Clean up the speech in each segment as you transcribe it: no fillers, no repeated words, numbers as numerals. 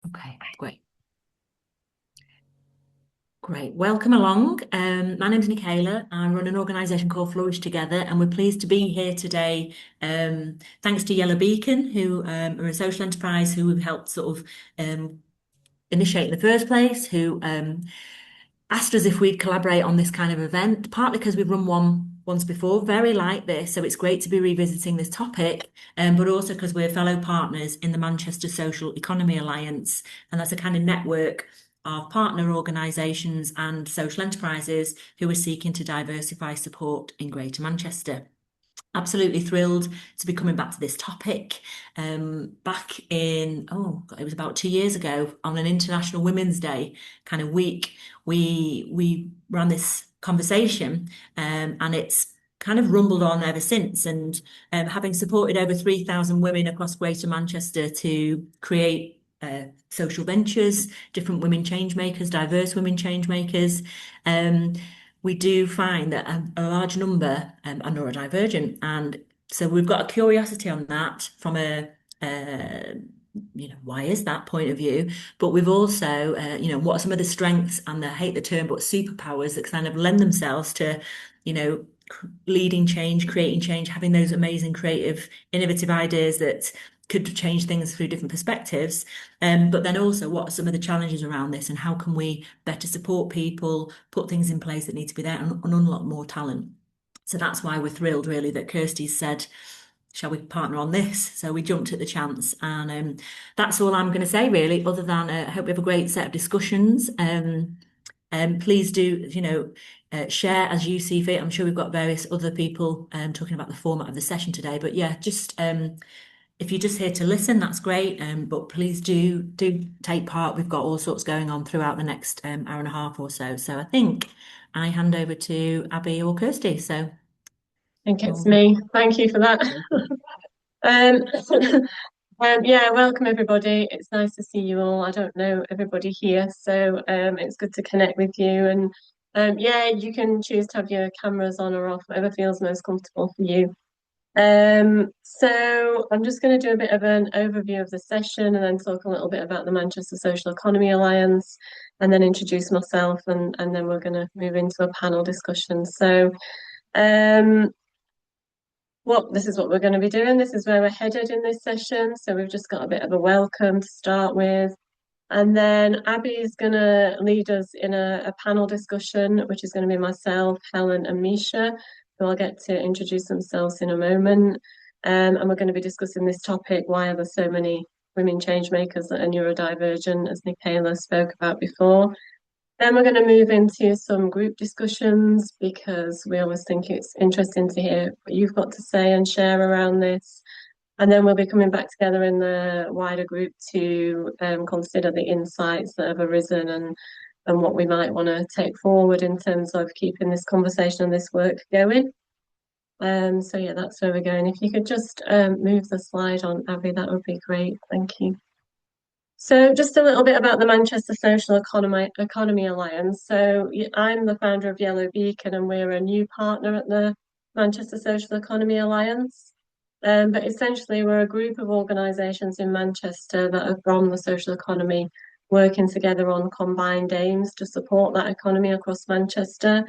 Okay, great. Great. Welcome along. My name's Nickala. I run an organisation called Flourish together, and we're pleased to be here today. Thanks to Yellow Beacon, who are a social enterprise who have helped sort of initiate in the first place, who asked us if we'd collaborate on this kind of event, partly because we've run one once before, very like this. So it's great to be revisiting this topic, but also because we're fellow partners in the Manchester Social Economy Alliance, and that's a kind of network of partner organisations and social enterprises who are seeking to diversify support in Greater Manchester. Absolutely thrilled to be coming back to this topic. Back in, oh, God, it was about 2 years ago on an International Women's Day kind of week, we ran this conversation, and it's kind of rumbled on ever since. And having supported over 3,000 women across Greater Manchester to create social ventures, different women change makers, diverse women change makers. We do find that a large number are neurodivergent. And so we've got a curiosity on that from why is that point of view? But we've also, what are some of the strengths and I hate the term, but superpowers that kind of lend themselves to, leading change, creating change, having those amazing, creative, innovative ideas that could change things through different perspectives. But then also, what are some of the challenges around this, and how can we better support people, put things in place that need to be there, and unlock more talent? So that's why we're thrilled, really, that Kirsty said, shall we partner on this? So we jumped at the chance, and that's all I'm going to say, really, other than I hope we have a great set of discussions. Please do, share as you see fit. I'm sure we've got various other people talking about the format of the session today, but yeah, just if you're just here to listen, that's great. But please do take part. We've got all sorts going on throughout the next hour and a half or so. So I think I hand over to Abby or Kirsty. So, I think it's um, me. Thank you for that. Um, yeah, welcome everybody. It's nice to see you all. I don't know everybody here, so it's good to connect with you. And yeah, you can choose to have your cameras on or off, whatever feels most comfortable for you. So I'm just going to do a bit of an overview of the session and then talk a little bit about the Manchester Social Economy Alliance and then introduce myself and then we're going to move into a panel discussion. So um, this is what we're going to be doing. This is where we're headed in this session. So we've just got a bit of a welcome to start with. And then Abby is going to lead us in a panel discussion, which is going to be myself, Helen, and Mica, who I'll get to introduce themselves in a moment. And we're going to be discussing this topic, why are there so many women change makers that are neurodivergent, as Nickala spoke about before. Then we're going to move into some group discussions because we always think it's interesting to hear what you've got to say and share around this. And then we'll be coming back together in the wider group to consider the insights that have arisen and what we might want to take forward in terms of keeping this conversation and this work going. So yeah, that's where we're going. If you could just move the slide on, Abby, that would be great. Thank you. So just a little bit about the Manchester Social Economy Alliance. So I'm the founder of Yellow Beacon and we're a new partner at the Manchester Social Economy Alliance. But essentially we're a group of organisations in Manchester that have run the social economy, working together on combined aims to support that economy across Manchester.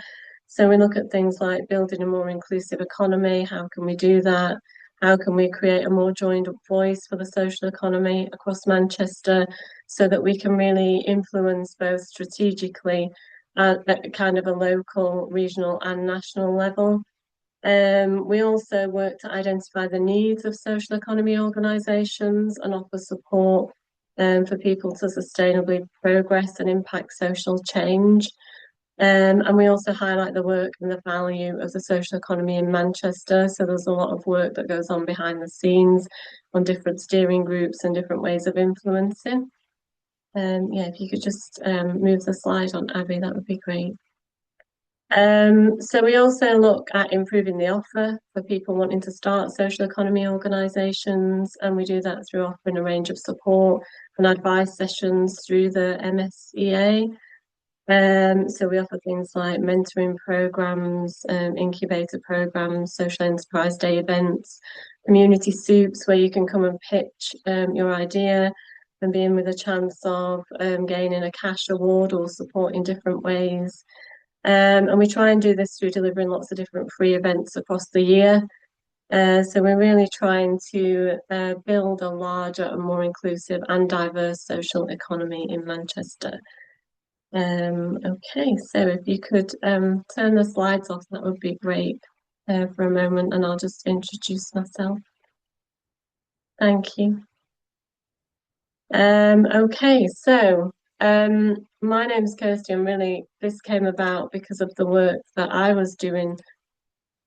So we look at things like building a more inclusive economy. How can we do that? How can we create a more joined up voice for the social economy across Manchester so that we can really influence both strategically at kind of a local, regional and national level? We also work to identify the needs of social economy organisations and offer support for people to sustainably progress and impact social change. And we also highlight the work and the value of the social economy in Manchester. So there's a lot of work that goes on behind the scenes on different steering groups and different ways of influencing. Yeah, if you could just move the slide on, Abby, that would be great. So we also look at improving the offer for people wanting to start social economy organisations, and we do that through offering a range of support and advice sessions through the MSEA. So we offer things like mentoring programs, incubator programs, social enterprise day events, community soups where you can come and pitch your idea. and being with a chance of gaining a cash award or support in different ways. And we try and do this through delivering lots of different free events across the year. So we're really trying to build a larger and more inclusive and diverse social economy in Manchester. Okay, so if you could turn the slides off, that would be great for a moment, and I'll just introduce myself. Thank you. Okay, so my name is Kirsty, and really this came about because of the work that I was doing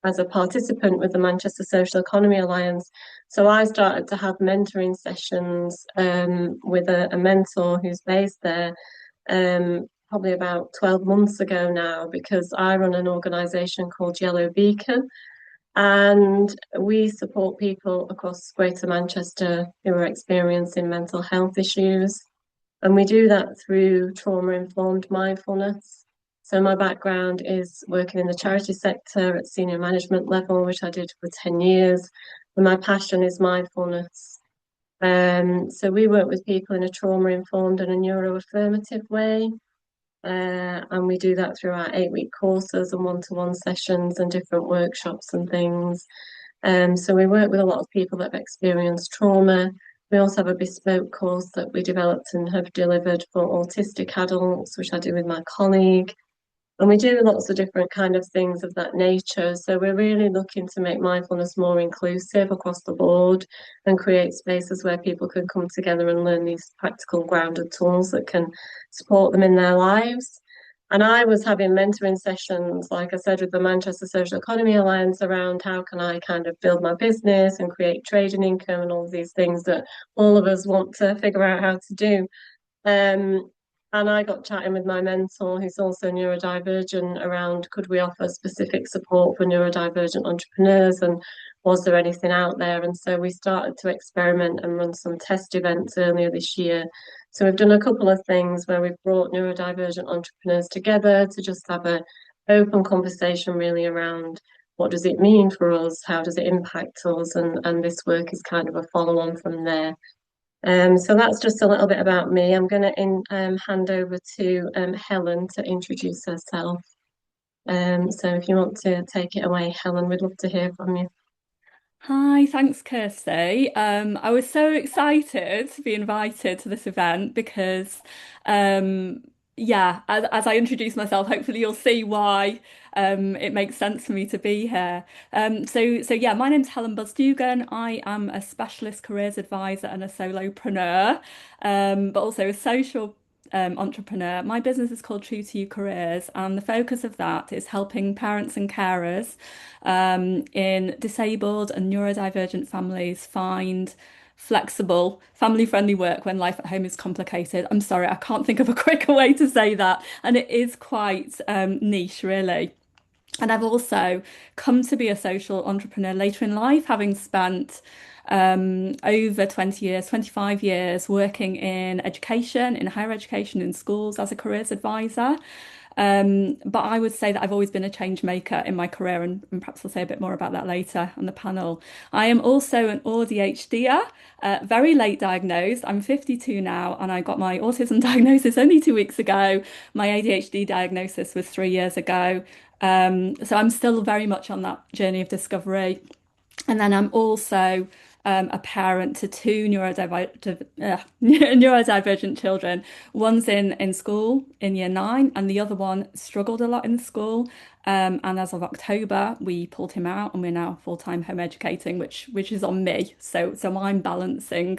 as a participant with the Manchester Social Economy Alliance. So I started to have mentoring sessions with a mentor who's based there probably about 12 months ago now, because I run an organisation called Yellow Beacon, and we support people across Greater Manchester who are experiencing mental health issues. And we do that through trauma-informed mindfulness. So my background is working in the charity sector at senior management level, which I did for 10 years. And my passion is mindfulness. So we work with people in a trauma-informed and a neuroaffirmative way. And we do that through our 8-week courses and one-to-one sessions and different workshops and things. So we work with a lot of people that have experienced trauma. We also have a bespoke course that we developed and have delivered for autistic adults, which I do with my colleague. And we do lots of different kind of things of that nature. So we're really looking to make mindfulness more inclusive across the board and create spaces where people can come together and learn these practical grounded tools that can support them in their lives. And I was having mentoring sessions, like I said, with the Manchester Social Economy Alliance around how can I kind of build my business and create trading income and all of these things that all of us want to figure out how to do. And I got chatting with my mentor, who's also neurodivergent, around could we offer specific support for neurodivergent entrepreneurs, and was there anything out there? And so we started to experiment and run some test events earlier this year. So we've done a couple of things where we've brought neurodivergent entrepreneurs together to just have an open conversation really around what does it mean for us, how does it impact us, and this work is kind of a follow-on from there. So that's just a little bit about me. I'm going to hand over to Helen to introduce herself. So if you want to take it away, Helen, we'd love to hear from you. Hi, thanks, Kirsty. I was so excited to be invited to this event because, yeah, as I introduce myself, hopefully you'll see why it makes sense for me to be here. So yeah, my name's Helen Buzdugan. I am a specialist careers advisor and a solopreneur, but also a social entrepreneur. My business is called True to You Careers, and the focus of that is helping parents and carers in disabled and neurodivergent families find flexible, family-friendly work when life at home is complicated. I'm sorry, I can't think of a quicker way to say that, and it is quite niche, really. And I've also come to be a social entrepreneur later in life, having spent over 20 years, 25 years working in education, in higher education, in schools as a careers advisor. But I would say that I've always been a change maker in my career, and perhaps I'll say a bit more about that later on the panel. I am also an ADHDer, very late diagnosed. I'm 52 now, and I got my autism diagnosis only 2 weeks ago. My ADHD diagnosis was 3 years ago. So I'm still very much on that journey of discovery. And then I'm also a parent to two neurodivergent children. One's in school in year 9, and the other one struggled a lot in school. And as of October, we pulled him out, and we're now full-time home educating, which is on me. So I'm balancing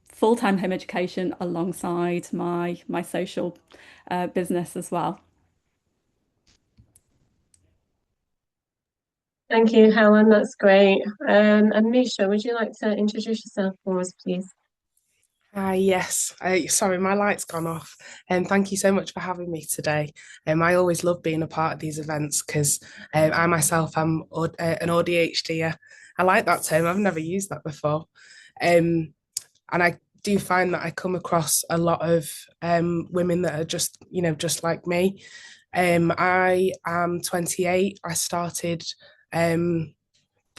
full-time home education alongside my social business as well. Thank you, Helen. That's great. And Misha, would you like to introduce yourself for us, please? Yes. Sorry, my light's gone off. And thank you so much for having me today. I always love being a part of these events because I myself am an ADHD. I like that term. I've never used that before. And I do find that I come across a lot of women that are just like me. I am 28. I started the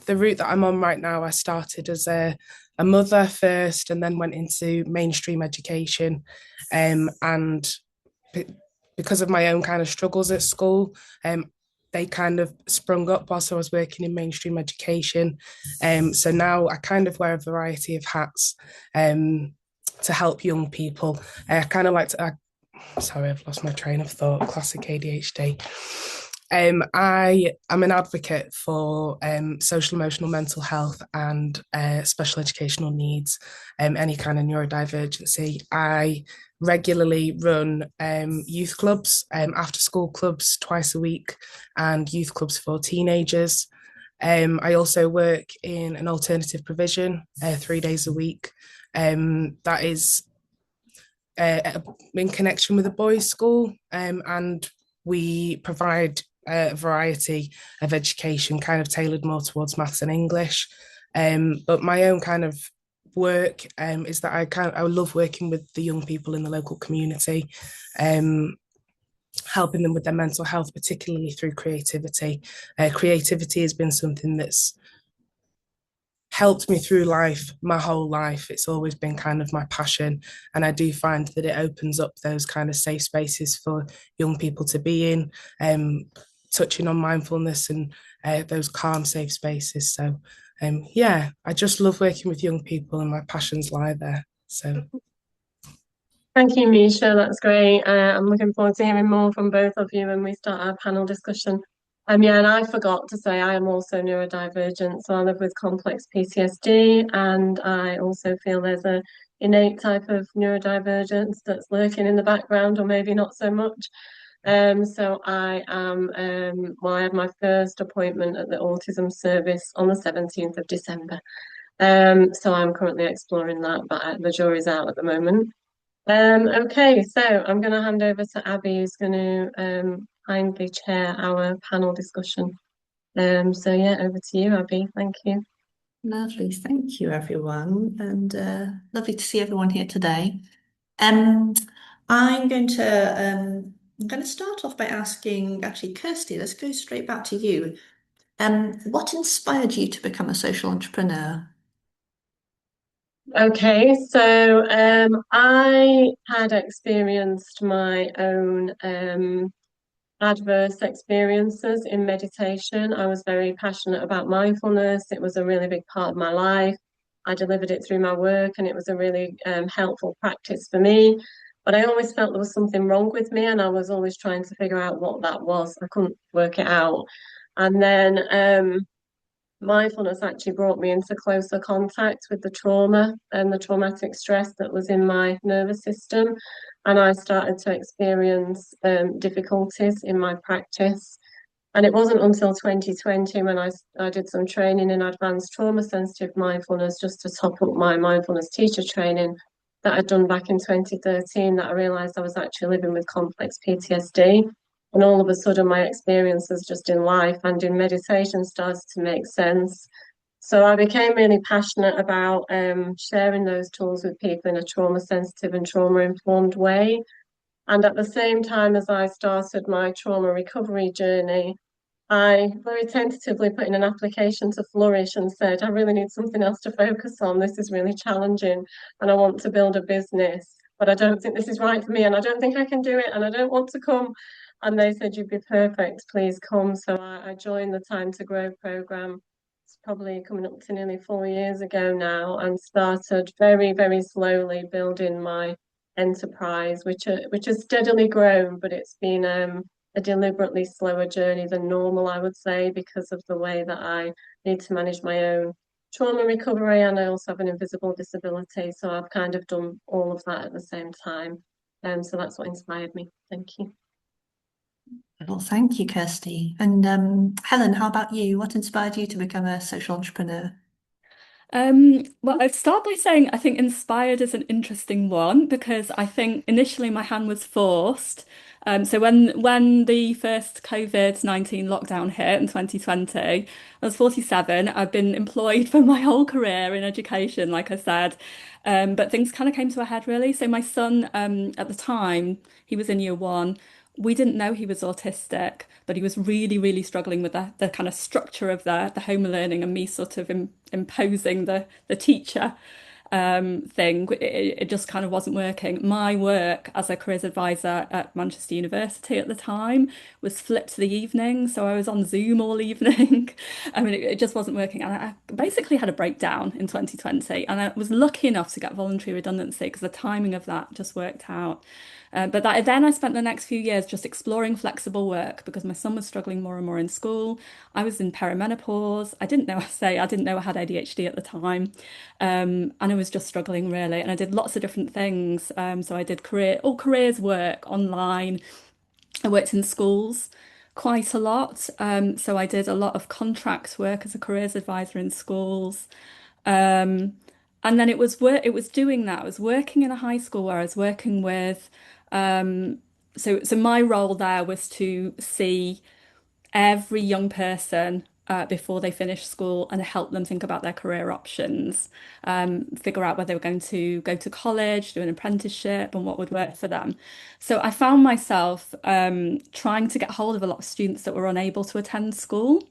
route that I'm on right now. I started as a a mother first and then went into mainstream education. And because of my own kind of struggles at school, they kind of sprung up whilst I was working in mainstream education. So now I kind of wear a variety of hats to help young people. I kind of like to, sorry, I've lost my train of thought, classic ADHD. I am an advocate for social, emotional, mental health and special educational needs, any kind of neurodivergency. I regularly run youth clubs, after school clubs twice a week, and youth clubs for teenagers. I also work in an alternative provision 3 days a week. That is in connection with a boys' school, and we provide a variety of education kind of tailored more towards maths and English. But my own kind of work is that I love working with the young people in the local community, helping them with their mental health, particularly through creativity. Creativity has been something that's helped me through life, my whole life. It's always been kind of my passion. And I do find that it opens up those kind of safe spaces for young people to be in, touching on mindfulness and those calm, safe spaces. So, yeah, I just love working with young people and my passions lie there. So. Thank you, Mica. That's great. I'm looking forward to hearing more from both of you when we start our panel discussion. Yeah, and I forgot to say I am also neurodivergent, so I live with complex PTSD, and I also feel there's a innate type of neurodivergence that's lurking in the background, or maybe not so much. So I am, well, I had my first appointment at the autism service on the 17th of December. So I'm currently exploring that, but the jury's out at the moment. Okay, so I'm going to hand over to Abby, who's going to kindly chair our panel discussion. So yeah, over to you, Abby. Thank you. Lovely, thank you, everyone, and lovely to see everyone here today. I'm going to start off by asking, actually, Kirsty, let's go straight back to you. What inspired you to become a social entrepreneur? Okay, so I had experienced my own adverse experiences in meditation. I was very passionate about mindfulness. It was a really big part of my life. I delivered it through my work, and it was a really helpful practice for me. But I always felt there was something wrong with me, and I was always trying to figure out what that was. I couldn't work it out. And then mindfulness actually brought me into closer contact with the trauma and the traumatic stress that was in my nervous system. And I started to experience difficulties in my practice. And it wasn't until 2020 when I did some training in advanced trauma sensitive mindfulness, just to top up my mindfulness teacher training that I'd done back in 2013, that I realized I was actually living with complex PTSD. And all of a sudden, my experiences just in life and in meditation started to make sense. So I became really passionate about sharing those tools with people in a trauma sensitive and trauma informed way. And at the same time as I started my trauma recovery journey, I very tentatively put in an application to Flourish and said, I really need something else to focus on. This is really challenging and I want to build a business, but I don't think this is right for me and I don't think I can do it and I don't want to come. And they said, you'd be perfect, please come. So I joined the Time to Grow program. It's probably coming up to nearly 4 years ago now, and started very, very slowly building my enterprise, which has steadily grown, but it's been a deliberately slower journey than normal, I would say, because of the way that I need to manage my own trauma recovery, and I also have an invisible disability. So I've kind of done all of that at the same time. So that's what inspired me. Thank you. Well, thank you, Kirsty. And Helen, how about you? What inspired you to become a social entrepreneur? Well, I'd start by saying I think inspired is an interesting one, because I think initially my hand was forced. So when the first COVID-19 lockdown hit in 2020, I was 47. I've been employed for my whole career in education, like I said. But things kind of came to a head really. So my son, at the time, he was in year 1, We didn't know he was autistic, but he was really, really struggling with the kind of structure of the home learning and me sort of imposing the teacher thing. It just kind of wasn't working. My work as a careers advisor at Manchester University at the time was flipped to the evening, so I was on Zoom all evening. I mean, it just wasn't working, and I basically had a breakdown in 2020, and I was lucky enough to get voluntary redundancy because the timing of that just worked out. Then I spent the next few years just exploring flexible work because my son was struggling more and more in school. I was in perimenopause. I didn't know I had ADHD at the time. And I was just struggling really. And I did lots of different things. So I did careers work online. I worked in schools quite a lot. So I did a lot of contract work as a careers advisor in schools. And then it was doing that. I was working in a high school where I was working with so my role there was to see every young person before they finish school and help them think about their career options, figure out whether they were going to go to college, do an apprenticeship, and what would work for them. So I found myself trying to get hold of a lot of students that were unable to attend school.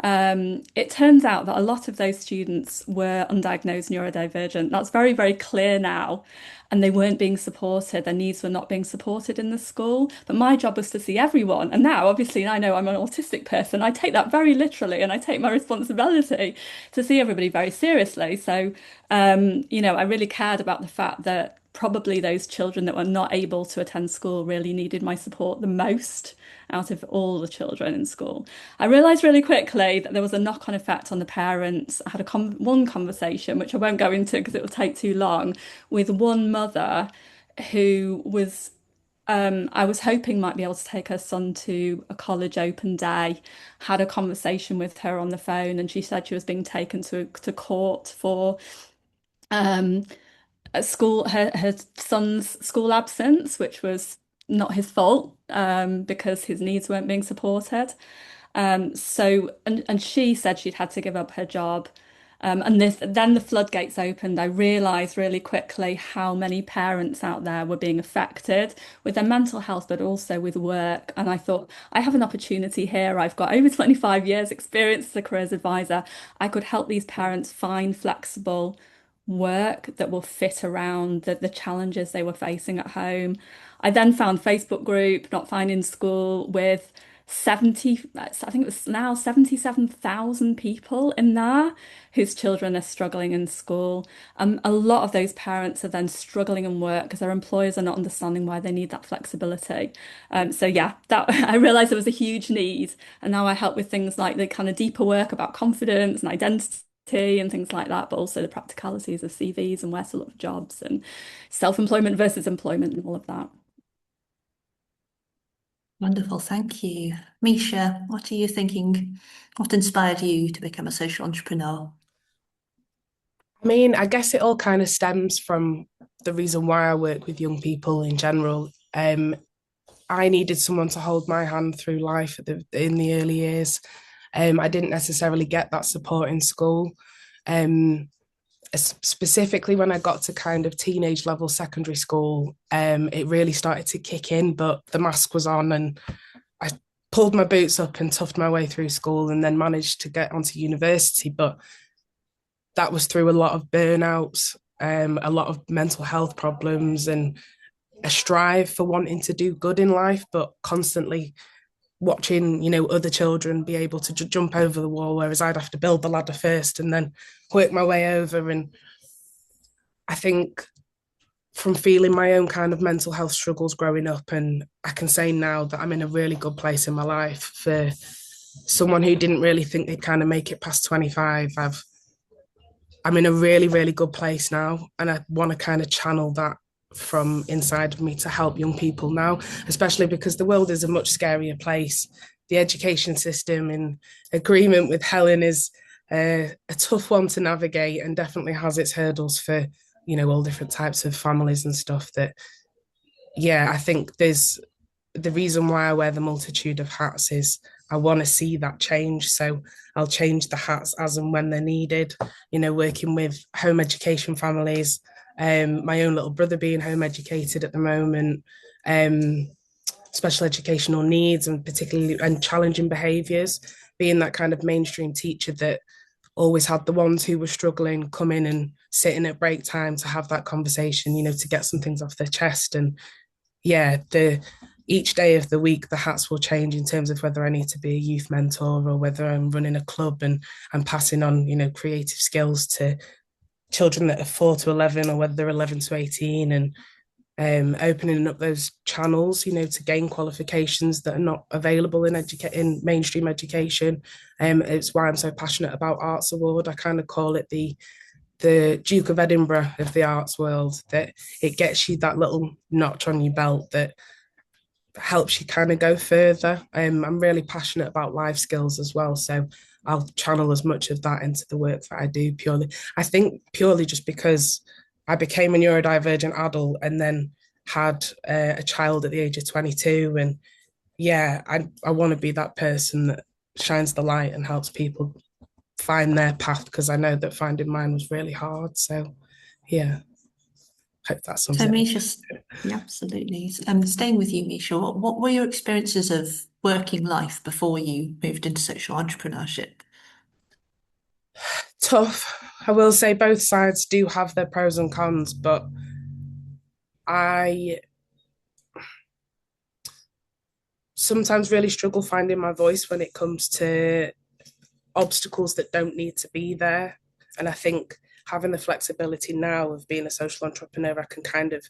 It turns out that a lot of those students were undiagnosed neurodivergent. That's very, very clear now. And they weren't being supported. Their needs were not being supported in the school. But my job was to see everyone. And now, obviously, I know I'm an autistic person. I take that very literally and I take my responsibility to see everybody very seriously. So, I really cared about the fact that probably those children that were not able to attend school really needed my support the most out of all the children in school. I realised really quickly that there was a knock-on effect on the parents. I had one conversation, which I won't go into because it will take too long, with one mother who was I was hoping might be able to take her son to a college open day. Had a conversation with her on the phone, and she said she was being taken to court for at school her son's school absence, which was not his fault because his needs weren't being supported. And she said she'd had to give up her job. And then the floodgates opened. I realised really quickly how many parents out there were being affected with their mental health, but also with work. And I thought, I have an opportunity here. I've got over 25 years experience as a careers advisor. I could help these parents find flexible work that will fit around the challenges they were facing at home. I then found Facebook group, Not Finding School, with 70, I think it was now 77,000 people in there whose children are struggling in school. A lot of those parents are then struggling in work because their employers are not understanding why they need that flexibility. So yeah, that I realized there was a huge need. And now I help with things like the kind of deeper work about confidence and identity and things like that, but also the practicalities of CVs and where to look for jobs and self-employment versus employment and all of that. Wonderful, thank you. Mica, what are you thinking? What inspired you to become a social entrepreneur? I mean, I guess it all kind of stems from the reason why I work with young people in general. I needed someone to hold my hand through life in the early years. I didn't necessarily get that support in school. Specifically when I got to kind of teenage level secondary school, it really started to kick in, but the mask was on and I pulled my boots up and toughed my way through school and then managed to get onto university. But that was through a lot of burnouts, a lot of mental health problems and a strive for wanting to do good in life, but constantly watching, other children be able to jump over the wall, whereas I'd have to build the ladder first and then work my way over. And I think from feeling my own kind of mental health struggles growing up, and I can say now that I'm in a really good place in my life. For someone who didn't really think they'd kind of make it past 25, I'm in a really, really good place now. And I want to kind of channel that from inside of me to help young people now, especially because the world is a much scarier place. The education system, in agreement with Helen, is a tough one to navigate and definitely has its hurdles for, all different types of families and stuff. That, yeah, I think there's the reason why I wear the multitude of hats is I want to see that change. So I'll change the hats as and when they're needed, working with home education families, my own little brother being home educated at the moment, special educational needs and particularly and challenging behaviours, being that kind of mainstream teacher that always had the ones who were struggling come in and sit in at break time to have that conversation, you know, to get some things off their chest. And yeah, each day of the week the hats will change in terms of whether I need to be a youth mentor or whether I'm running a club and I'm passing on, you know, creative skills to children that are 4 to 11 or whether they're 11 to 18, and opening up those channels, you know, to gain qualifications that are not available in mainstream education. It's why I'm so passionate about Arts Award. I kind of call it the Duke of Edinburgh of the arts world, that it gets you that little notch on your belt that helps you kind of go further. I'm really passionate about life skills as well, so I'll channel as much of that into the work that I do purely just because I became a neurodivergent adult and then had a child at the age of 22. And yeah, I want to be that person that shines the light and helps people find their path, because I know that finding mine was really hard. So yeah, hope that sums So it up. Misha, yeah, absolutely. Staying with you, Misha, what were your experiences of working life before you moved into social entrepreneurship? Tough. I will say both sides do have their pros and cons, but I sometimes really struggle finding my voice when it comes to obstacles that don't need to be there. And I think having the flexibility now of being a social entrepreneur, I can kind of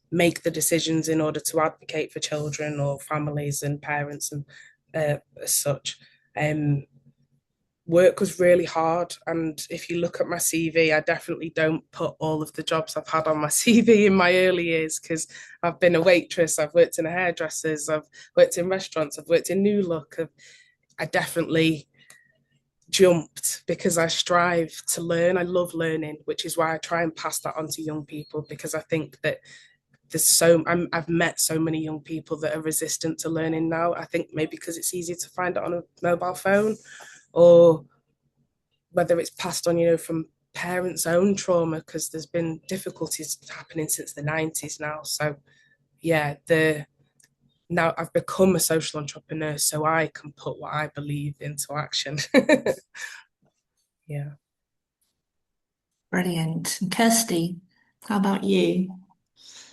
make the decisions in order to advocate for children or families and parents and as such. Work was really hard, and if you look at my CV, I definitely don't put all of the jobs I've had on my CV in my early years, because I've been a waitress, I've worked in a hairdresser's, I've worked in restaurants, I've worked in New Look. I definitely jumped because I strive to learn. I love learning, which is why I try and pass that on to young people, because I think that I've met so many young people that are resistant to learning now. I think maybe because it's easier to find it on a mobile phone, or whether it's passed on, you know, from parents' own trauma, because there's been difficulties happening since the 90s now. So yeah, now I've become a social entrepreneur, so I can put what I believe into action. Yeah. Brilliant. And Kirsty, how about you?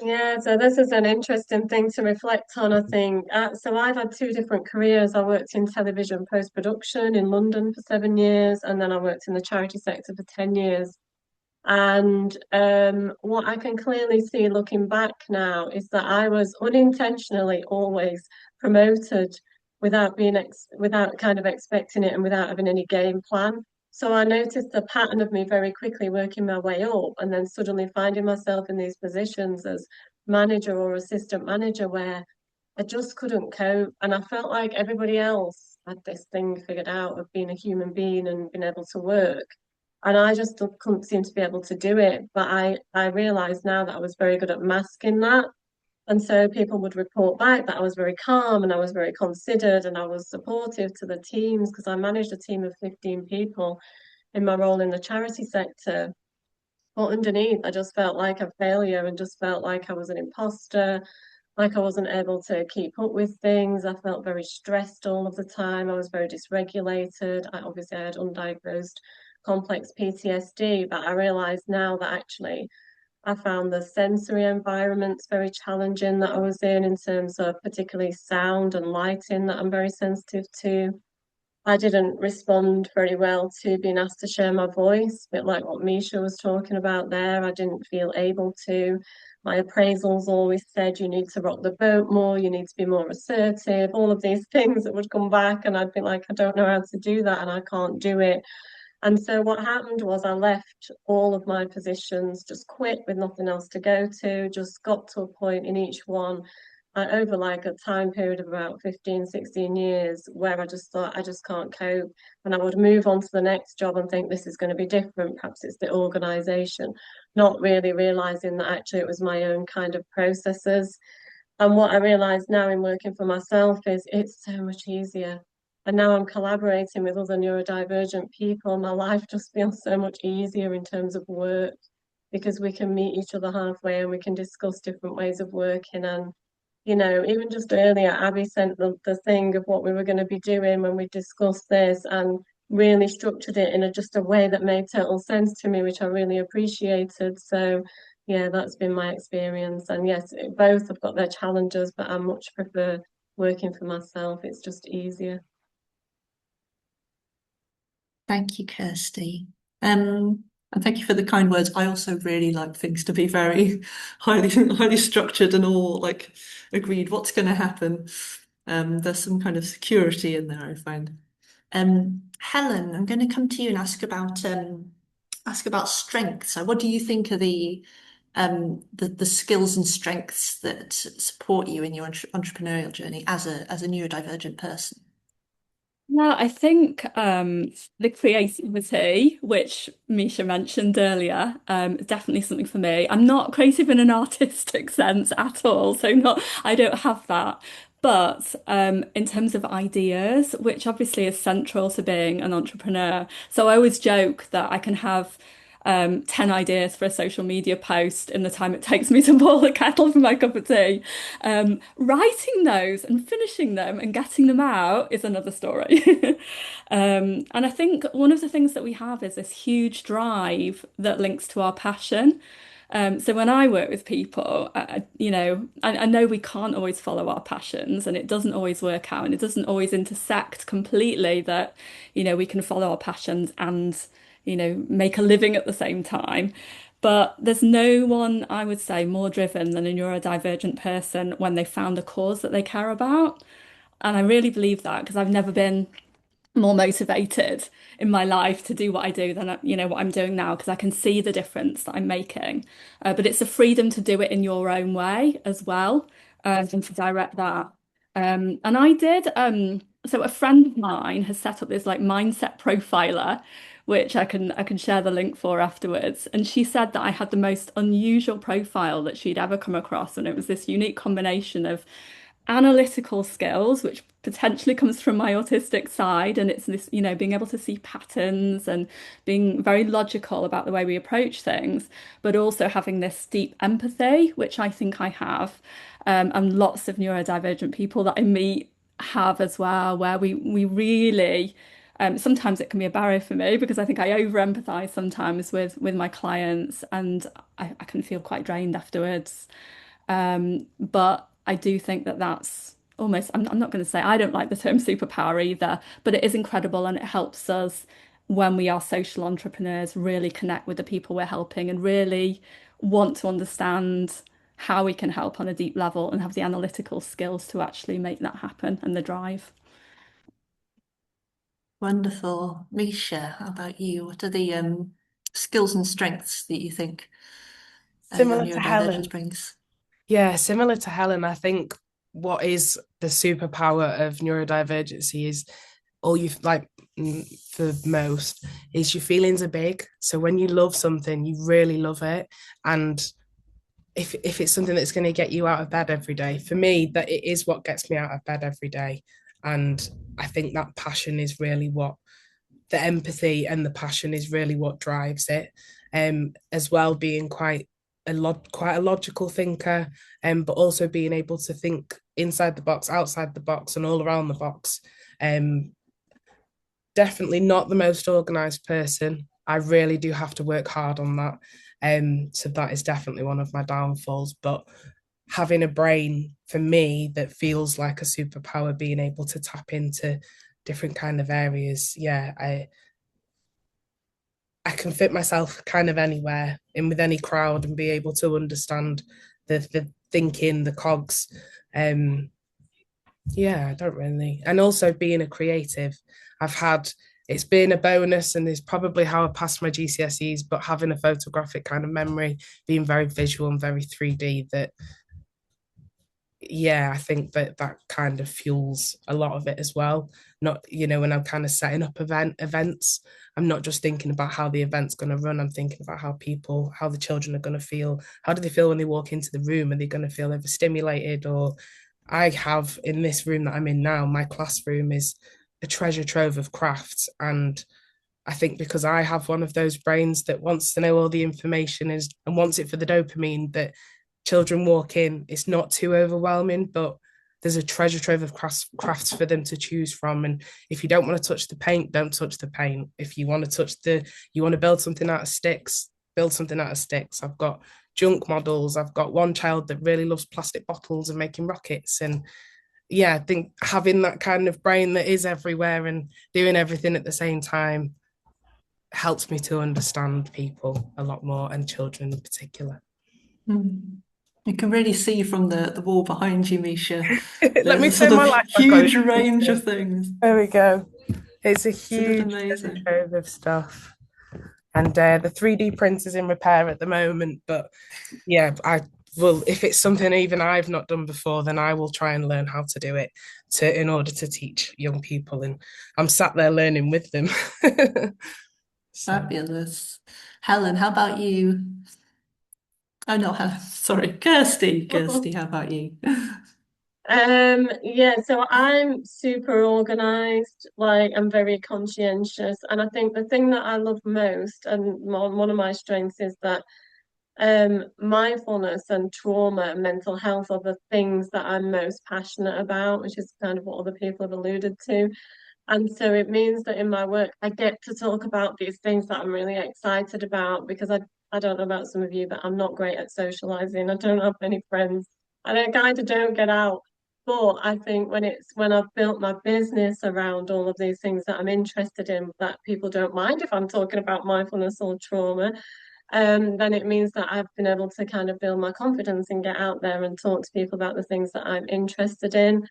Yeah, so this is an interesting thing to reflect on, I think. So I've had two different careers. I worked in television post-production in London for 7 years, and then I worked in the charity sector for 10 years. And what I can clearly see looking back now is that I was unintentionally always promoted without without kind of expecting it and without having any game plan. So I noticed a pattern of me very quickly working my way up and then suddenly finding myself in these positions as manager or assistant manager where I just couldn't cope. And I felt like everybody else had this thing figured out of being a human being and being able to work. And I just couldn't seem to be able to do it. But I realized now that I was very good at masking that. And so people would report back that I was very calm and I was very considered and I was supportive to the teams, because I managed a team of 15 people in my role in the charity sector. But underneath, I just felt like a failure and just felt like I was an imposter, like I wasn't able to keep up with things. I felt very stressed all of the time. I was very dysregulated. Obviously, I had undiagnosed complex PTSD, but I realised now that actually I found the sensory environments very challenging that I was in terms of particularly sound and lighting that I'm very sensitive to. I didn't respond very well to being asked to share my voice, a bit like what Misha was talking about there. I didn't feel able to. My appraisals always said, you need to rock the boat more, you need to be more assertive, all of these things that would come back. And I'd be like, I don't know how to do that and I can't do it. And so what happened was I left all of my positions, just quit with nothing else to go to, just got to a point in each one over like a time period of about 15, 16 years where I just thought I just can't cope. And I would move on to the next job and think this is going to be different. Perhaps it's the organization, not really realizing that actually it was my own kind of processes. And what I realize now in working for myself is it's so much easier. And now I'm collaborating with other neurodivergent people. My life just feels so much easier in terms of work, because we can meet each other halfway and we can discuss different ways of working. And even just earlier, Abby sent the thing of what we were going to be doing when we discussed this, and really structured it in just a way that made total sense to me, which I really appreciated. So yeah, that's been my experience. And yes, both have got their challenges, but I much prefer working for myself. It's just easier. Thank you, Kirsty. And thank you for the kind words. I also really like things to be very highly structured and all like agreed what's going to happen. There's some kind of security in there, I find. Helen, I'm going to come to you and ask about strengths. So what do you think are the skills and strengths that support you in your entrepreneurial journey as a neurodivergent person? Yeah, I think the creativity, which Mica mentioned earlier, is definitely something for me. I'm not creative in an artistic sense at all, so I don't have that. But in terms of ideas, which obviously is central to being an entrepreneur, so I always joke that I can have 10 ideas for a social media post in the time it takes me to boil a kettle for my cup of tea. Writing those and finishing them and getting them out is another story. And I think one of the things that we have is this huge drive that links to our passion. So when I work with people, I know we can't always follow our passions and it doesn't always work out and it doesn't always intersect completely that, we can follow our passions and make a living at the same time. But there's no one, I would say, more driven than a neurodivergent person when they found a cause that they care about. And I really believe that because I've never been more motivated in my life to do what I do than what I'm doing now because I can see the difference that I'm making. But it's a freedom to do it in your own way as well, and to direct that. And I did. So a friend of mine has set up this like mindset profiler, which I can share the link for afterwards. And she said that I had the most unusual profile that she'd ever come across, and it was this unique combination of analytical skills, which potentially comes from my autistic side. And it's this, being able to see patterns and being very logical about the way we approach things, but also having this deep empathy, which I think I have. And lots of neurodivergent people that I meet have as well, where we really sometimes it can be a barrier for me because I think I over empathize sometimes with my clients and I can feel quite drained afterwards. But I do think that that's almost, I'm not going to say I don't like the term superpower either, but it is incredible and it helps us when we are social entrepreneurs really connect with the people we're helping and really want to understand how we can help on a deep level and have the analytical skills to actually make that happen and the drive. Wonderful. Mica, how about you? What are the skills and strengths that you think your Similar to Helen. neurodivergence brings? Yeah, similar to Helen, I think what is the superpower of neurodivergency is all you like for most is your feelings are big. So when you love something, you really love it. And if it's something that's going to get you out of bed every day, for me, that it is what gets me out of bed every day. And I think that passion is really what the empathy and the passion is really what drives it. As well, being quite a logical thinker, but also being able to think inside the box, outside the box, and all around the box. Definitely not the most organized person. I really do have to work hard on that. So that is definitely one of my downfalls. But having a brain for me that feels like a superpower, being able to tap into different kind of areas, yeah, I can fit myself kind of anywhere in with any crowd and be able to understand the thinking, the cogs. Yeah, I don't really. And also being a creative, it's been a bonus and it's probably how I passed my GCSEs, but having a photographic kind of memory, being very visual and very 3D, that yeah, I think that kind of fuels a lot of it as well. Not, when I'm kind of setting up events, I'm not just thinking about how the event's going to run. I'm thinking about how the children are going to feel. How do they feel when they walk into the room? Are they going to feel overstimulated? Or I have in this room that I'm in now, my classroom is a treasure trove of crafts. And I think because I have one of those brains that wants to know all the information and wants it for the dopamine, that children walk in, it's not too overwhelming, but there's a treasure trove of crafts for them to choose from. And if you don't want to touch the paint, don't touch the paint. If you want to you want to build something out of sticks, build something out of sticks. I've got junk models. I've got one child that really loves plastic bottles and making rockets. And yeah, I think having that kind of brain that is everywhere and doing everything at the same time helps me to understand people a lot more, and children in particular. You can really see from the wall behind you, Mica. Let me There's a turn sort my of light back huge on. range of things. There we go. It's a huge amazing. trove of stuff. And the 3D printer's in repair at the moment, but yeah, I will, if it's something even I've not done before, then I will try and learn how to do it in order to teach young people. And I'm sat there learning with them. Fabulous. Helen, how about you? Oh no, Helen, sorry, Kirsty. Kirsty, how about you? Yeah, so I'm super organized, like I'm very conscientious, and I think the thing that I love most, and one of my strengths, is that mindfulness and trauma and mental health are the things that I'm most passionate about, which is kind of what other people have alluded to. And so it means that in my work, I get to talk about these things that I'm really excited about, because I don't know about some of you, but I'm not great at socializing. I don't have many friends. I kind of don't get out. But I think when I've built my business around all of these things that I'm interested in, that people don't mind if I'm talking about mindfulness or trauma, then it means that I've been able to kind of build my confidence and get out there and talk to people about the things that I'm interested in.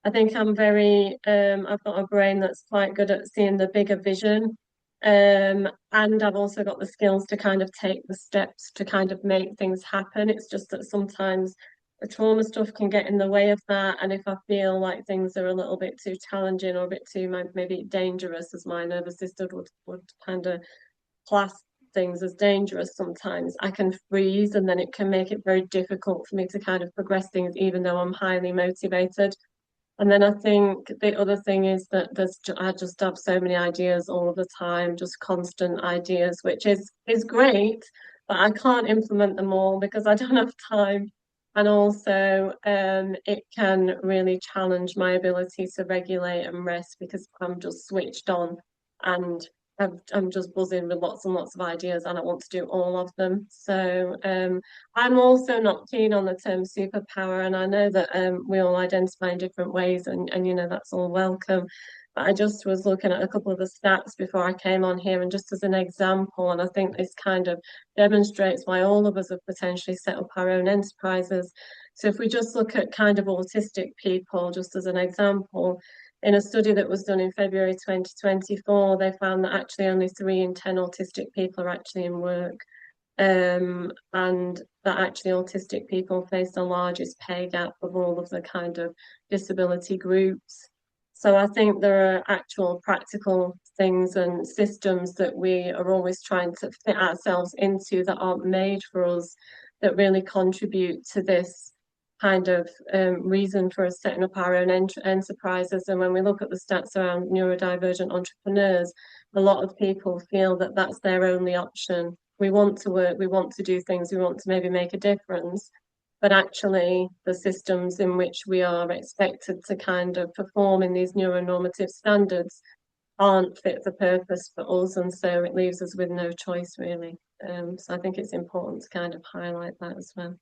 I think I'm I've got a brain that's quite good at seeing the bigger vision. And I've also got the skills to kind of take the steps to kind of make things happen. It's just that sometimes the trauma stuff can get in the way of that. And if I feel like things are a little bit too challenging or a bit too maybe dangerous, as my nervous system would kind of class things as dangerous, sometimes I can freeze, and then it can make it very difficult for me to kind of progress things, even though I'm highly motivated. And then I think the other thing is that I just have so many ideas all of the time, just constant ideas, which is great, but I can't implement them all because I don't have time. And also, it can really challenge my ability to regulate and rest, because I'm just switched on, and I'm just buzzing with lots and lots of ideas, and I want to do all of them. So I'm also not keen on the term superpower, and I know that we all identify in different ways, and you know, that's all welcome. But I just was looking at a couple of the stats before I came on here, and just as an example, and I think this kind of demonstrates why all of us have potentially set up our own enterprises. So if we just look at kind of autistic people, just as an example, in a study that was done in February 2024, they found that actually only 3 in 10 autistic people are actually in work. And that actually autistic people face the largest pay gap of all of the kind of disability groups. So I think there are actual practical things and systems that we are always trying to fit ourselves into that aren't made for us, that really contribute to this kind of reason for us setting up our own enterprises. And when we look at the stats around neurodivergent entrepreneurs, a lot of people feel that that's their only option. We want to work, we want to do things, we want to maybe make a difference, but actually the systems in which we are expected to kind of perform in these neuronormative standards aren't fit for purpose for us, and so it leaves us with no choice, really. So I think it's important to kind of highlight that as well.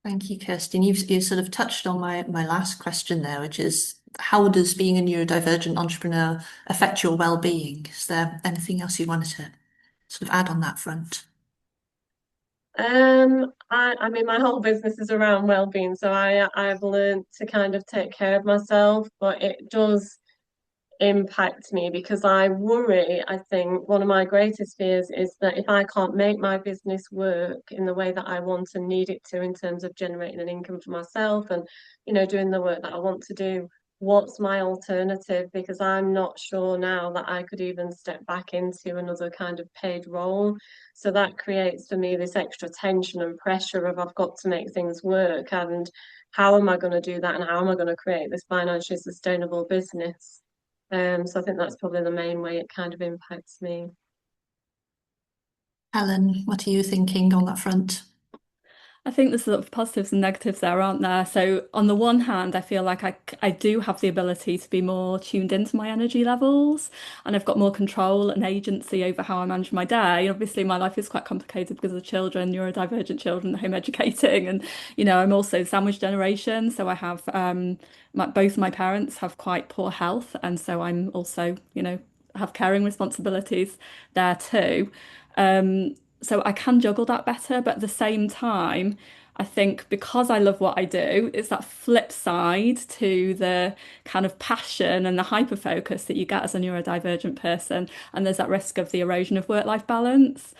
Thank you, Kirsty. And you sort of touched on my last question there, which is, how does being a neurodivergent entrepreneur affect your well-being? Is there anything else you wanted to sort of add on that front? I mean, my whole business is around well-being, so I've learned to kind of take care of myself, but it does impact me because I worry. I think one of my greatest fears is that if I can't make my business work in the way that I want and need it to, in terms of generating an income for myself and, you know, doing the work that I want to do, what's my alternative? Because I'm not sure now that I could even step back into another kind of paid role. So that creates for me this extra tension and pressure of I've got to make things work, and how am I going to do that, and how am I going to create this financially sustainable business? So I think that's probably the main way it kind of impacts me. Helen, what are you thinking on that front? I think there's sort of positives and negatives there, aren't there? So on the one hand, I feel like I do have the ability to be more tuned into my energy levels, and I've got more control and agency over how I manage my day. Obviously, my life is quite complicated because of children, neurodivergent children, home educating, and I'm also sandwich generation, so I have both my parents have quite poor health, and so I'm also have caring responsibilities there too. So I can juggle that better, but at the same time, I think because I love what I do, it's that flip side to the kind of passion and the hyper focus that you get as a neurodivergent person. And there's that risk of the erosion of work-life balance.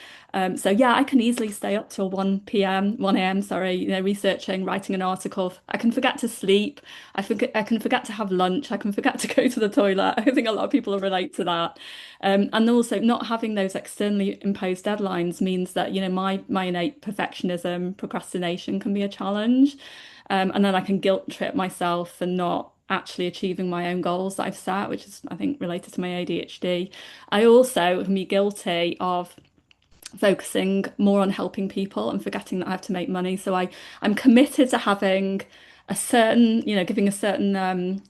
So yeah, I can easily stay up till 1 p.m., 1 a.m., sorry, researching, writing an article. I can forget to sleep. I can forget to have lunch. I can forget to go to the toilet. I think a lot of people will relate to that. And also not having those externally imposed deadlines means that, my innate perfectionism, procrastination can be a challenge. And then I can guilt trip myself for not actually achieving my own goals that I've set, which is, I think, related to my ADHD. I also can be guilty of focusing more on helping people and forgetting that I have to make money. So I'm committed to having a certain, giving a certain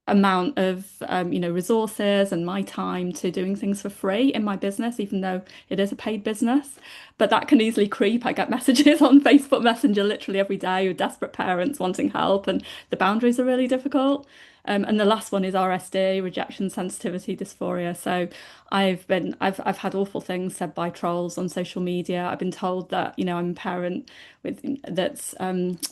amount of resources and my time to doing things for free in my business, even though it is a paid business. But that can easily creep. I get messages on Facebook Messenger literally every day with desperate parents wanting help, and the boundaries are really difficult. And the last one is RSD, rejection sensitivity dysphoria. So I've had awful things said by trolls on social media. I've been told that, I'm a parent with that's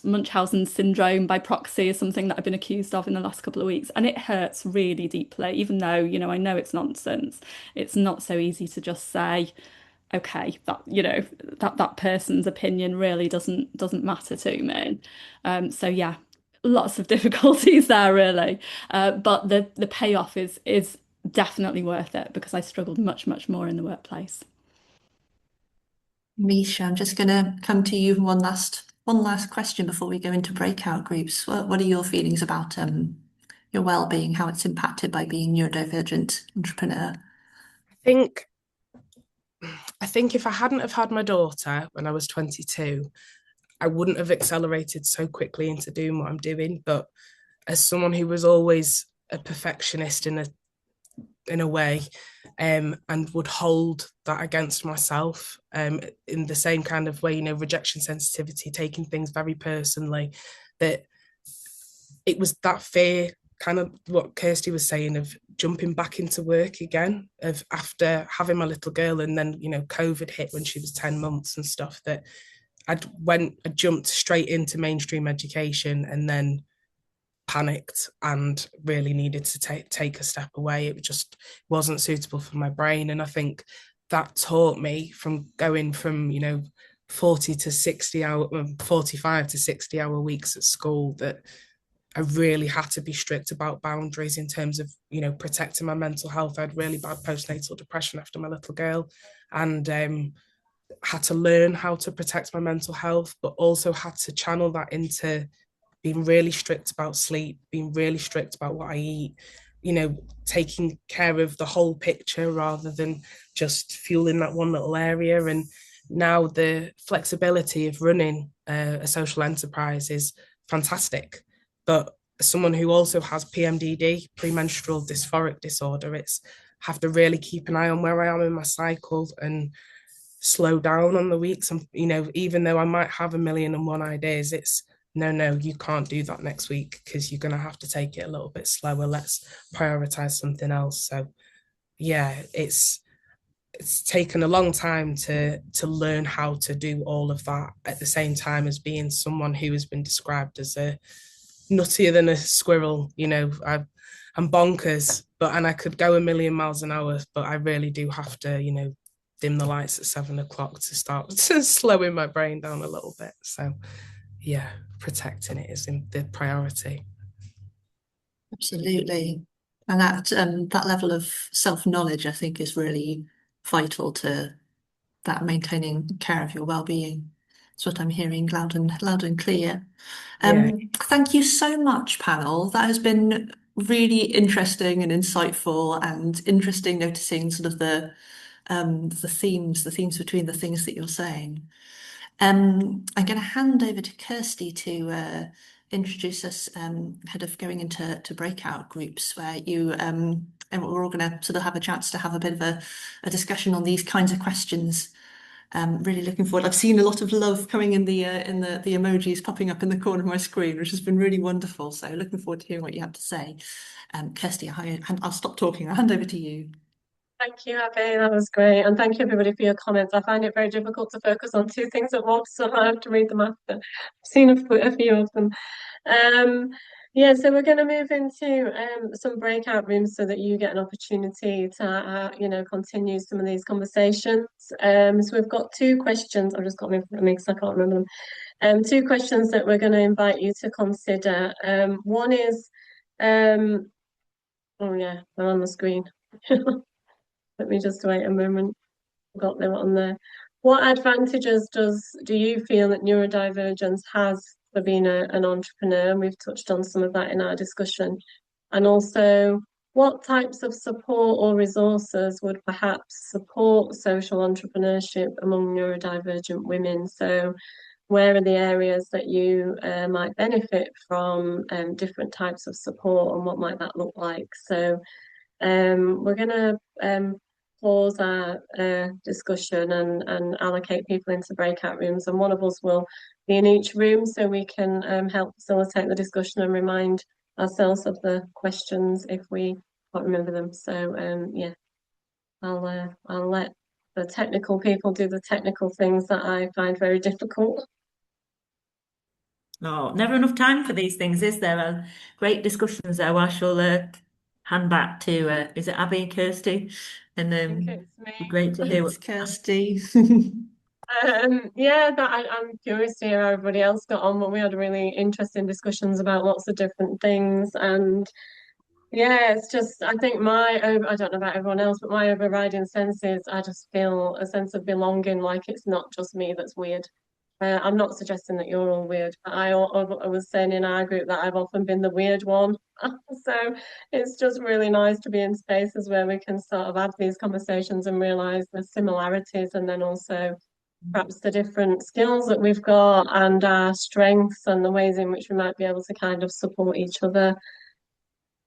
Munchausen syndrome by proxy is something that I've been accused of in the last couple of weeks. And it hurts really deeply, even though, I know it's nonsense. It's not so easy to just say, okay, that person's opinion really doesn't matter to me. So yeah, lots of difficulties there really. But the payoff is definitely worth it because I struggled much, much more in the workplace. Misha, I'm just going to come to you one last question before we go into breakout groups. What are your feelings about your well-being, how it's impacted by being neurodivergent entrepreneur? I think if I hadn't have had my daughter when I was 22, I wouldn't have accelerated so quickly into doing what I'm doing. But as someone who was always a perfectionist in a way, and would hold that against myself, in the same kind of way, rejection sensitivity, taking things very personally, that it was that fear, kind of what Kirsty was saying, of jumping back into work again, of after having my little girl, and then COVID hit when she was 10 months and stuff, that I jumped straight into mainstream education and then panicked and really needed to take a step away. It just wasn't suitable for my brain. And I think that taught me, from going from 40 to 60 hour 45 to 60 hour weeks at school, that I really had to be strict about boundaries in terms of protecting my mental health. I had really bad postnatal depression after my little girl, and had to learn how to protect my mental health, but also had to channel that into being really strict about sleep, being really strict about what I eat, taking care of the whole picture rather than just fueling that one little area. And now the flexibility of running a social enterprise is fantastic. But as someone who also has PMDD, premenstrual dysphoric disorder, it's have to really keep an eye on where I am in my cycle and slow down on the weeks. And even though I might have 1,000,001 ideas, it's no, you can't do that next week because you're going to have to take it a little bit slower. Let's prioritize something else. So yeah, it's taken a long time to learn how to do all of that at the same time as being someone who has been described as a nuttier than a squirrel. I'm bonkers, and I could go 1,000,000 miles an hour, but I really do have to dim the lights at 7 o'clock to start slowing my brain down a little bit. So yeah, protecting it is the priority. Absolutely. And that level of self-knowledge, I think, is really vital to that maintaining care of your well-being. That's what I'm hearing loud and clear. Thank you so much, panel. That has been really interesting and insightful, and interesting noticing sort of the themes between the things that you're saying. I'm going to hand over to Kirsty to introduce us ahead of going into breakout groups where you and we're all going to sort of have a chance to have a bit of a discussion on these kinds of questions. Really looking forward. I've seen a lot of love coming in the emojis popping up in the corner of my screen, which has been really wonderful. So looking forward to hearing what you have to say. Kirsty, I'll stop talking. I'll hand over to you. Thank you, Abby. That was great. And thank you, everybody, for your comments. I find it very difficult to focus on two things at once, so I have to read them after. I've seen a few of them. Yeah, so we're going to move into some breakout rooms so that you get an opportunity to, continue some of these conversations. So we've got two questions. I've just got them in front of me because I can't remember them. Two questions that we're going to invite you to consider. One is, oh yeah, they're on the screen. Let me just wait a moment. Got them on there. What advantages do you feel that neurodivergence has for being an entrepreneur? And we've touched on some of that in our discussion. And also, what types of support or resources would perhaps support social entrepreneurship among neurodivergent women? So, where are the areas that you might benefit from different types of support, and what might that look like? So, we're going to pause our discussion and allocate people into breakout rooms, and one of us will be in each room so we can help facilitate the discussion and remind ourselves of the questions if we can't remember them. So yeah, I'll let the technical people do the technical things that I find very difficult. Oh, never enough time for these things, is there? Great discussions there. I shall hand back to is it Abby and Kirsty? And I think it's me. great to hear It's Kirsty. Yeah, I'm curious to hear how everybody else got on, but we had really interesting discussions about lots of different things. And yeah, it's just, I think I don't know about everyone else, but my overriding sense is I just feel a sense of belonging, like it's not just me that's weird. I'm not suggesting that you're all weird, but I was saying in our group that I've often been the weird one. So it's just really nice to be in spaces where we can sort of have these conversations and realize the similarities, and then also perhaps the different skills that we've got and our strengths and the ways in which we might be able to kind of support each other.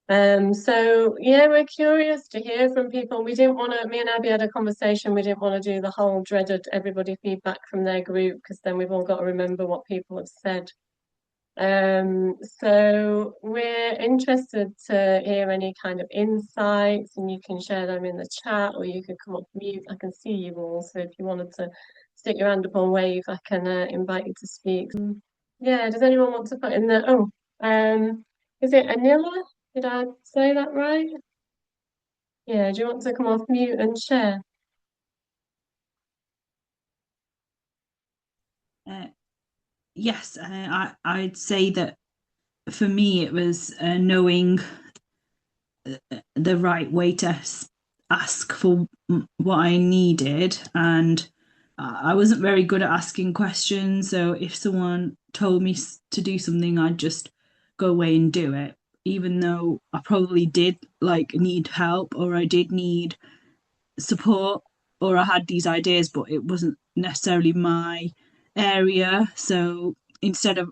So yeah, we're curious to hear from people. Me and Abby had a conversation. We didn't want to do the whole dreaded everybody feedback from their group, because then we've all got to remember what people have said. So we're interested to hear any kind of insights, and you can share them in the chat, or you could come up mute. I can see you all, so if you wanted to stick your hand up and wave, I can invite you to speak. Yeah, does anyone want to put in is it Anila? Did I say that right? Yeah, do you want to come off mute and share? Yes, I'd say that for me it was knowing the right way to ask for what I needed, and I wasn't very good at asking questions. So if someone told me to do something, I'd just go away and do it, even though I probably did need help, or I did need support, or I had these ideas, but it wasn't necessarily my area. So instead of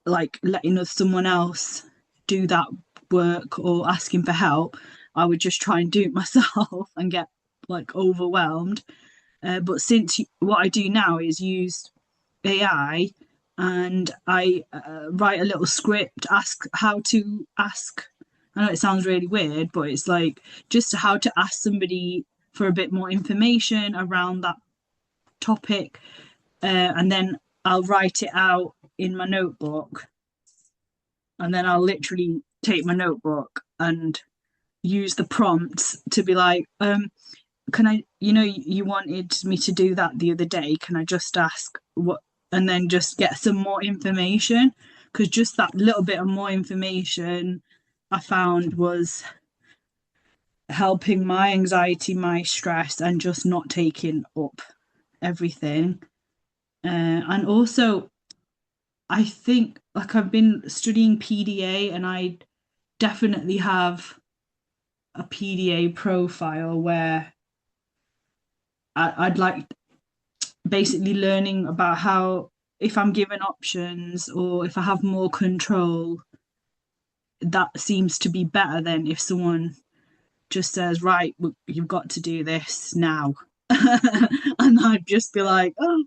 letting someone else do that work or asking for help, I would just try and do it myself and get overwhelmed. But since what I do now is use AI, and I write a little script, ask how to ask. I know it sounds really weird, but it's just how to ask somebody for a bit more information around that topic, and then I'll write it out in my notebook, and then I'll literally take my notebook and use the prompts to be can I, you wanted me to do that the other day, can I just ask what, and then just get some more information, because just that little bit of more information I found was helping my anxiety, my stress, and just not taking up everything. And also, I think I've been studying PDA, and I definitely have a PDA profile where I'd basically learning about how if I'm given options or if I have more control, that seems to be better than if someone just says, right, you've got to do this now. And I'd just be like, oh,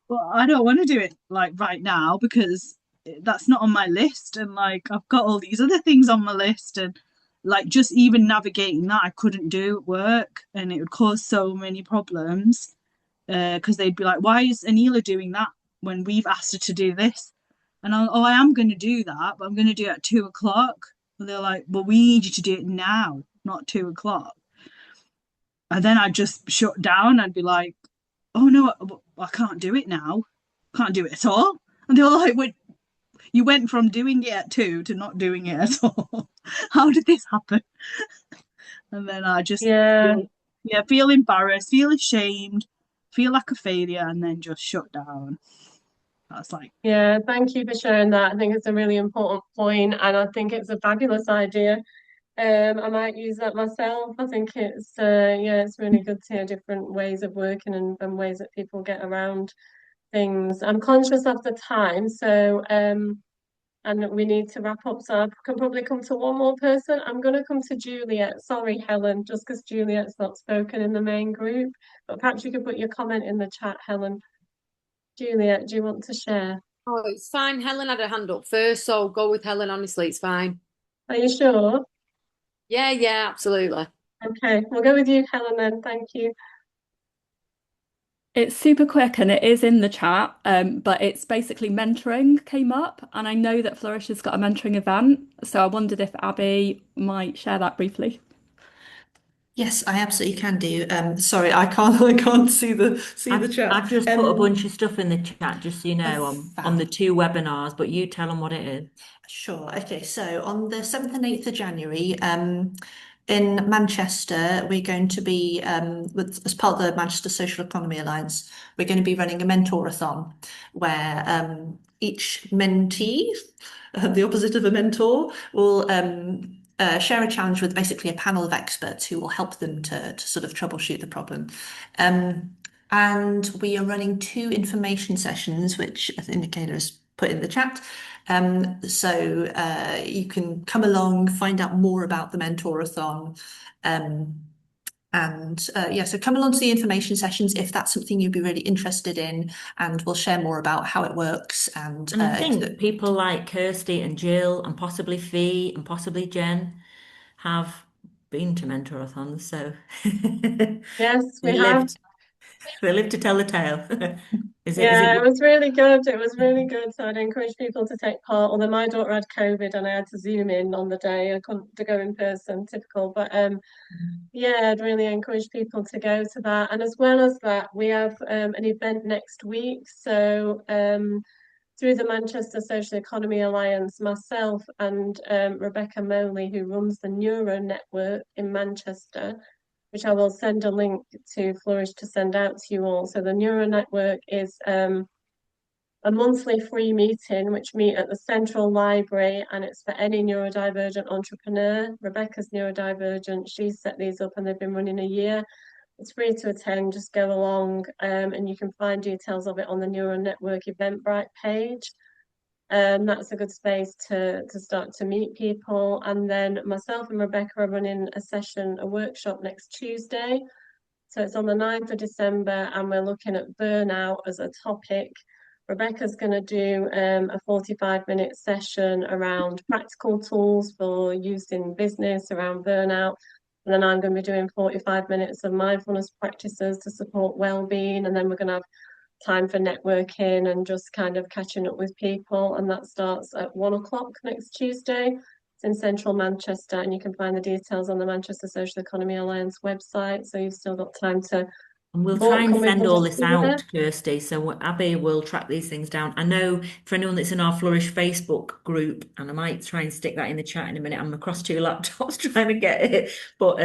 well, I don't want to do it like right now because that's not on my list. And like, I've got all these other things on my list. And like, just even navigating that, I couldn't do at work. And it would cause so many problems because they'd be like, why is Anila doing that when we've asked her to do this? And I am going to do that, but I'm going to do it at 2 o'clock. And they're like, well, we need you to do it now, not 2 o'clock. And then I'd just shut down. I'd be like, oh no, I can't do it now. Can't do it at all. And they were like, wait, you went from doing it at 2 to not doing it at all. How did this happen? And then I just feel embarrassed, feel ashamed, feel like a failure, and then just shut down. That's like, yeah, thank you for sharing that. I think it's a really important point, and I think it's a fabulous idea. I might use that myself. I think it's it's really good to hear different ways of working and ways that people get around things. I'm conscious of the time, so and we need to wrap up, so I can probably come to one more person. I'm going to come to Juliet. Sorry, Helen, just because Juliet's not spoken in the main group, but perhaps you could put your comment in the chat, Helen. Juliet, do you want to share? Oh, it's fine. Helen had her hand up first, so go with Helen. Honestly, it's fine. Are you sure? Yeah, absolutely. Okay, we'll go with you, Helen, then. Thank you. It's super quick and it is in the chat, but it's basically mentoring came up, and I know that Flourish has got a mentoring event, so I wondered if Abby might share that briefly. Yes, I absolutely can do. Sorry, I can't see the chat. I've just put a bunch of stuff in the chat, just so you know, on the 2 webinars, but you tell them what it is. Sure. Okay, so on the 7th and 8th of January, in Manchester, we're going to be, as part of the Manchester Social Economy Alliance, we're going to be running a mentorathon where each mentee, the opposite of a mentor, will share a challenge with basically a panel of experts who will help them to sort of troubleshoot the problem. And we are running 2 information sessions, which I think Nickala has put in the chat. So you can come along, find out more about the mentorathon. So come along to the information sessions if that's something you'd be really interested in, and we'll share more about how it works. And I think people like Kirsty and Jill and possibly Fee and possibly Jen have been to mentorathons, so yes, we have. They live to tell the tale. It was really good. It was really good. So I'd encourage people to take part. Although my daughter had COVID and I had to Zoom in on the day, I couldn't to go in person, typical. But I'd really encourage people to go to that. And as well as that, we have an event next week. So through the Manchester Social Economy Alliance, myself and Rebecca Moley, who runs the Neuro Network in Manchester, which I will send a link to Flourish to send out to you all. So the Neuro Network is a monthly free meeting which meet at the Central Library, and it's for any neurodivergent entrepreneur. Rebecca's neurodivergent. She's set these up and they've been running a year. It's free to attend, just go along, and you can find details of it on the Neuro Network Eventbrite page. That's a good space to start to meet people. And then myself and Rebecca are running a workshop next Tuesday. So it's on the 9th of December, and we're looking at burnout as a topic. Rebecca's going to do a 45-minute session around practical tools for use in business around burnout. And then I'm going to be doing 45 minutes of mindfulness practices to support well-being. And then we're going to have time for networking and just kind of catching up with people. And that starts at 1 o'clock next Tuesday. It's in central Manchester, and you can find the details on the Manchester Social Economy Alliance website. So you've still got time to. And we'll try and send all this out, Kirsty, so Abby will track these things down. I know for anyone that's in our Flourish Facebook group, and I might try and stick that in the chat in a minute. I'm across 2 laptops trying to get it. But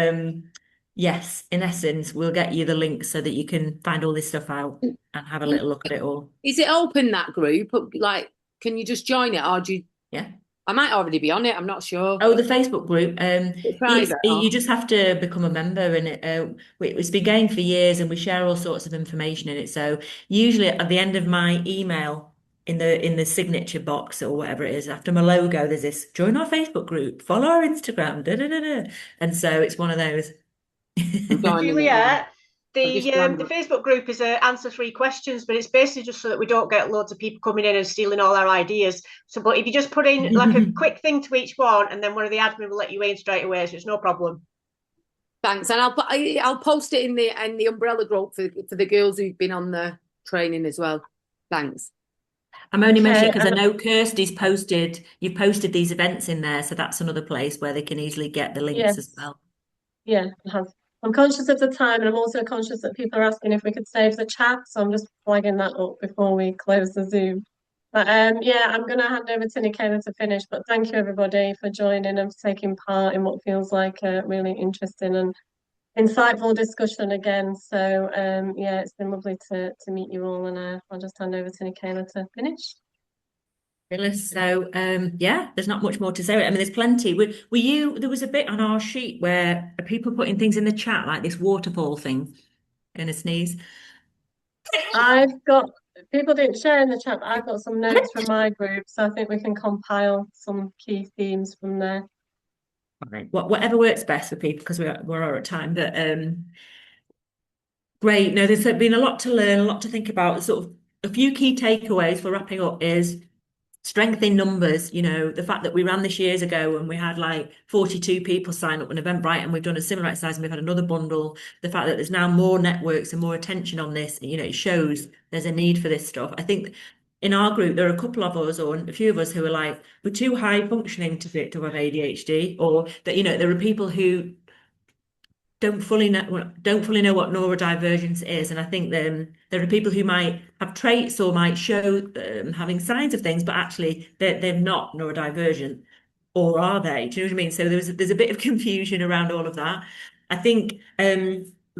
yes, in essence, we'll get you the link so that you can find all this stuff out and have a little look at it all. Is it open, that group? Like, can you just join it, or do you? Yeah. I might already be on it. I'm not sure. Oh, the Facebook group. It's private. You just have to become a member, and it's been going for years, and we share all sorts of information in it. So usually at the end of my email, in the signature box or whatever it is, after my logo, there's this join our Facebook group, follow our Instagram, da da da da. And so it's one of those. Juliet, the the Facebook group is answer 3 questions, but it's basically just so that we don't get loads of people coming in and stealing all our ideas. So, but if you just put in like a quick thing to each one, and then one of the admin will let you in straight away, so it's no problem. Thanks, and I'll post it in the umbrella group for the girls who've been on the training as well. Thanks. I'm only mentioning it because I know Kirsty's posted. You've posted these events in there, so that's another place where they can easily get the links as well. Yeah, it has. I'm conscious of the time, and I'm also conscious that people are asking if we could save the chat, so I'm just flagging that up before we close the Zoom. But yeah, I'm going to hand over to Nickala to finish, but thank you everybody for joining and for taking part in what feels like a really interesting and insightful discussion again. So yeah, it's been lovely to meet you all, and I'll just hand over to Nickala to finish. So yeah, there's not much more to say. I mean, there's plenty. There was a bit on our sheet where people putting things in the chat, like this waterfall thing. Gonna sneeze. People didn't share in the chat, but I've got some notes from my group, so I think we can compile some key themes from there. Right. Whatever works best for people, because we're out of time. But great. No, there's been a lot to learn, a lot to think about. Sort of a few key takeaways for wrapping up is strength in numbers. You know, the fact that we ran this years ago and we had like 42 people sign up on Eventbrite, and we've done a similar exercise and we've had another bundle. The fact that there's now more networks and more attention on this, you know, it shows there's a need for this stuff. I think in our group, there are a couple of us, or a few of us, who are like, we're too high functioning to have ADHD, or that, you know, there are people who don't fully know what neurodivergence is. And I think there are people who might have traits or might show having signs of things, but actually they're not neurodivergent, or are they? Do you know what I mean? So there's a bit of confusion around all of that. I think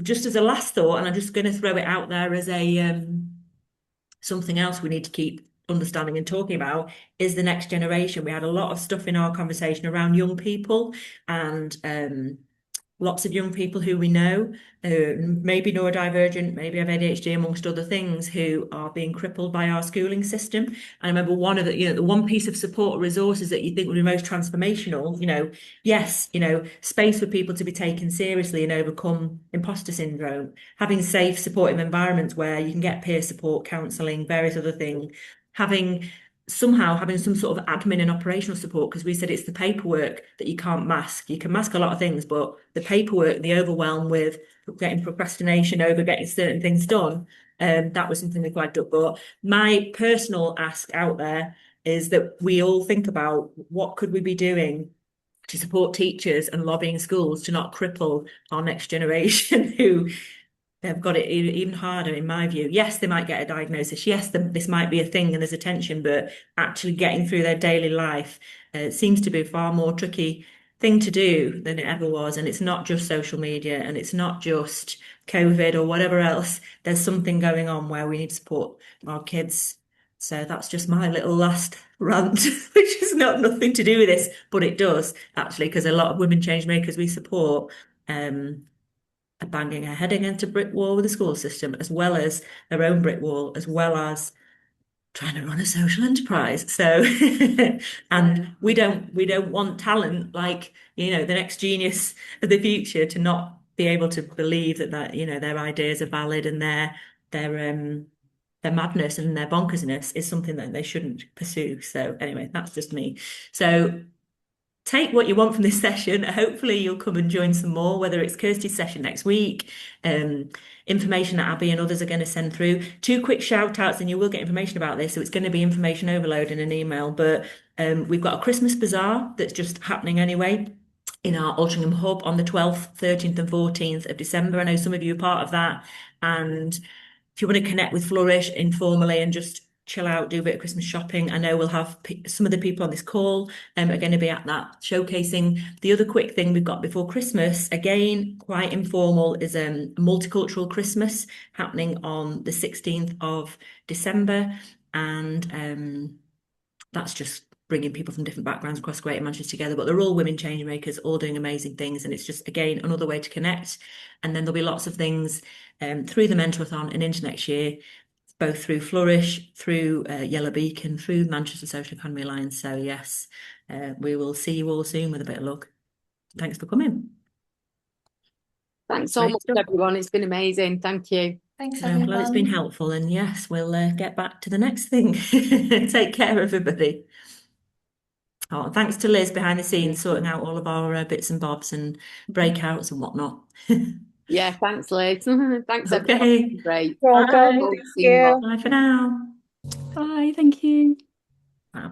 just as a last thought, and I'm just going to throw it out there as a something else we need to keep understanding and talking about, is the next generation. We had a lot of stuff in our conversation around young people, and lots of young people who we know, maybe neurodivergent, maybe have ADHD, amongst other things, who are being crippled by our schooling system. And I remember one of the one piece of support or resources that you think would be most transformational, yes, space for people to be taken seriously and overcome imposter syndrome, having safe, supportive environments where you can get peer support, counselling, various other things, having some sort of admin and operational support, because we said it's the paperwork that you can't mask. You can mask a lot of things, but the paperwork, the overwhelm with getting procrastination over getting certain things done, that was something we flagged up. But my personal ask out there is that we all think about what could we be doing to support teachers and lobbying schools to not cripple our next generation who they've got it even harder, in my view. Yes, they might get a diagnosis. Yes, this might be a thing and there's attention, but actually getting through their daily life seems to be a far more tricky thing to do than it ever was. And it's not just social media, and it's not just COVID or whatever else. There's something going on where we need to support our kids. So that's just my little last rant, which has nothing to do with this, but it does actually, because a lot of women changemakers we support are banging her head against a brick wall with the school system, as well as their own brick wall, as well as trying to run a social enterprise. So, and we don't want talent like, the next genius of the future to not be able to believe that their ideas are valid, and their madness and their bonkersness is something that they shouldn't pursue. So anyway, that's just me. So take what you want from this session. Hopefully you'll come and join some more, whether it's Kirsty's session next week, information that Abby and others are going to send through. 2 quick shout outs, and you will get information about this. So it's going to be information overload in an email, but we've got a Christmas bazaar that's just happening anyway in our Altrincham hub on the 12th, 13th and 14th of December. I know some of you are part of that. And if you want to connect with Flourish informally and just chill out, do a bit of Christmas shopping, I know we'll have some of the people on this call are going to be at that showcasing. The other quick thing we've got before Christmas, again, quite informal, is a multicultural Christmas happening on the 16th of December. And that's just bringing people from different backgrounds across Greater Manchester together, but they're all women change makers, all doing amazing things. And it's just, again, another way to connect. And then there'll be lots of things through the Mentorathon and into next year, both through Flourish, through Yellow Beacon, through Manchester Social Economy Alliance. So yes, we will see you all soon with a bit of luck. Thanks for coming. Thanks so much, everyone. It's been amazing. Thank you. Thanks, I'm glad it's been everyone. helpful. And yes, we'll get back to the next thing. Take care, everybody. Oh, thanks to Liz behind the scenes, sorting out all of our bits and bobs and breakouts and whatnot. Yeah, thanks, Liz. Thanks, everyone. Okay. Great. Welcome. Bye. Thank you. Bye for now. Bye, thank you. Wow.